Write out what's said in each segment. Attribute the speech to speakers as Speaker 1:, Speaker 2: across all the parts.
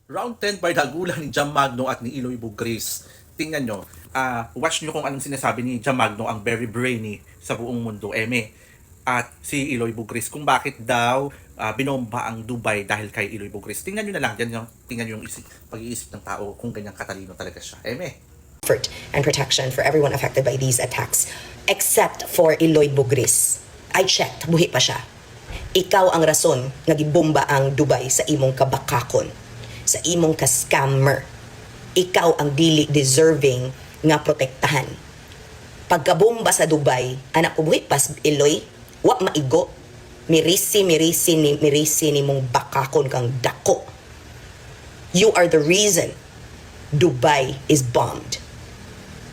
Speaker 1: Round 10 bardagulan ni Jam Magno at ni Eloy Bugris. Tingnan nyo, watch nyo kung anong sinasabi ni Jam Magno, ang very brainy sa buong mundo, eme. At si Eloy Bugris, kung bakit daw binomba ang Dubai dahil kay Eloy Bugris. Tingnan nyo na lang, tingnan nyo yung pag-iisip ng tao kung ganyang katalino talaga siya, eme.
Speaker 2: Comfort and protection for everyone affected by these attacks, except for Eloy Bugris. I checked, buhi pa siya. Ikaw ang rason nga gibomba ang Dubai sa imong kabakakon, sa imong ka-scammer. Ikaw ang dili deserving nga protektahan. Pagkabomba sa Dubai, anak ko buhi pas Eloy, wa maigo. Mirisi ni mong bakakon kang dako. You are the reason Dubai is bombed.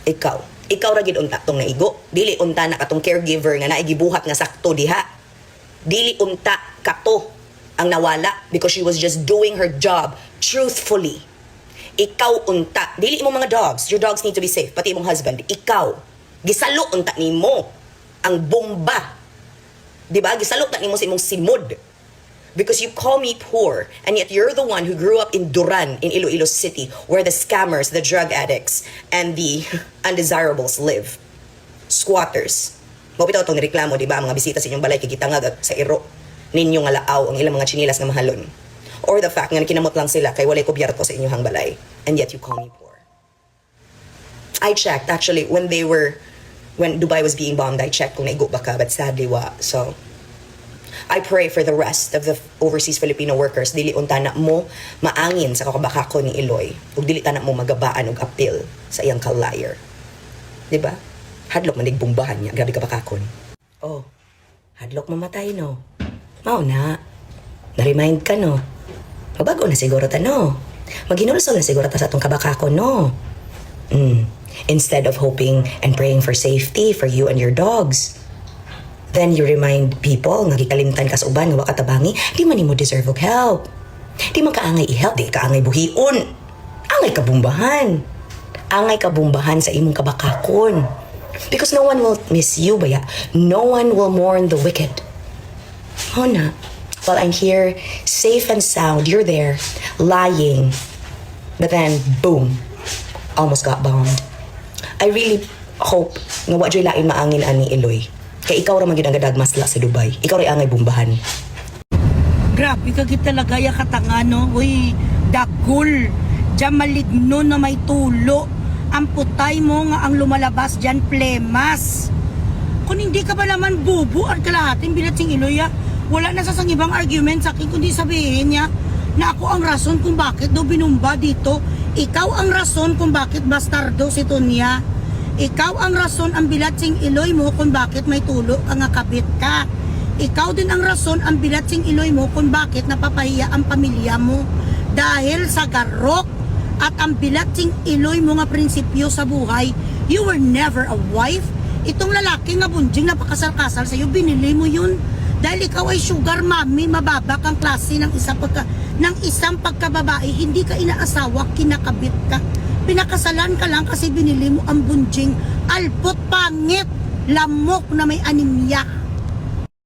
Speaker 2: Ikaw ra gid unta tong naigo. Dili unta na katong caregiver nga naigibuhat nga sakto diha. Dili unta kato ang nawala because she was just doing her job truthfully. Ikaw unta, dili mo mga dogs. Your dogs need to be safe, pati imong husband. Ikaw, gisalo unta nimo ang bomba. Diba? Gisalo unta nimo sa imong simod. Because you call me poor, and yet you're the one who grew up in Duran, in Iloilo City, where the scammers, the drug addicts, and the undesirables live. Squatters. Mapitaw itong nireklamo, di ba? Mga bisita sa inyong balay, kikita nga sa iro. Ninyo nga laaw ang ilang mga chinilas nga mahalon. Or the fact nga kinamot lang sila kay walay kubyerto sa inyong balay. And yet you call me poor. I checked, actually, when Dubai was being bombed, I checked kung naigo ba ka, but sadly wa. So, I pray for the rest of the overseas Filipino workers. Dili unta na mo maangin sa kakabakako ni Eloy. Ug dili ta na mo magabaan og appeal sa iyang ka-liar. Diba? Hadlok man nagbumbahan niya. Grabe ka bakakon. Oh, hadlok mamatay no. Mao na. Na-remind ka no. Mabago na siguro ta no. Maghinulsol na siguro ta sa atong kabakakon no. Instead of hoping and praying for safety for you and your dogs. Then you remind people nga gikalimtan ka sa uban nga wa katabangi, di man nimo deserve og help. Di man kaangay i-help, di kaangay buhion. Angay kabumbahan. Angay kabumbahan sa imong kabakakon. Because no one will miss you, baya. No one will mourn the wicked. Oh na. While I'm here, safe and sound, you're there, lying. But then, boom, almost got bombed. I really hope nga wa joy lain maangin ani Eloy. Kaya ikaw ra magid ang gadagmasla sa Dubai. Ikaw ray angay bumbahan.
Speaker 3: Grabe ka gid talaga ya katangano. Uy, dagol. Diyan maligno na may tulo. Ang putay mo nga ang lumalabas diyan plemas. Kung hindi ka ba naman bubo at kalahating bilat sing Eloy, wala na sa ibang argument sa akin kundi sabihin niya na ako ang rason kung bakit daw binumba dito. Ikaw ang rason kung bakit bastardo si Tonya. Ikaw ang rason ang bilatsing Eloy mo kung bakit may tulo ang nakabit ka. Ikaw din ang rason ang bilatsing Eloy mo kung bakit napapahiya ang pamilya mo. Dahil sa garok at ang bilatsing Eloy mo nga prinsipyo sa buhay, you were never a wife. Itong lalaki nga bunjing napakasal-kasal sa'yo, binili mo yun. Dahil ikaw ay sugar mommy, mababa kang klase ng isang pagkababae, hindi ka inaasawa, kinakabit ka. Pinakasalan ka lang kasi binili mo ang bunjing alpot pangit, lamok na may anemia.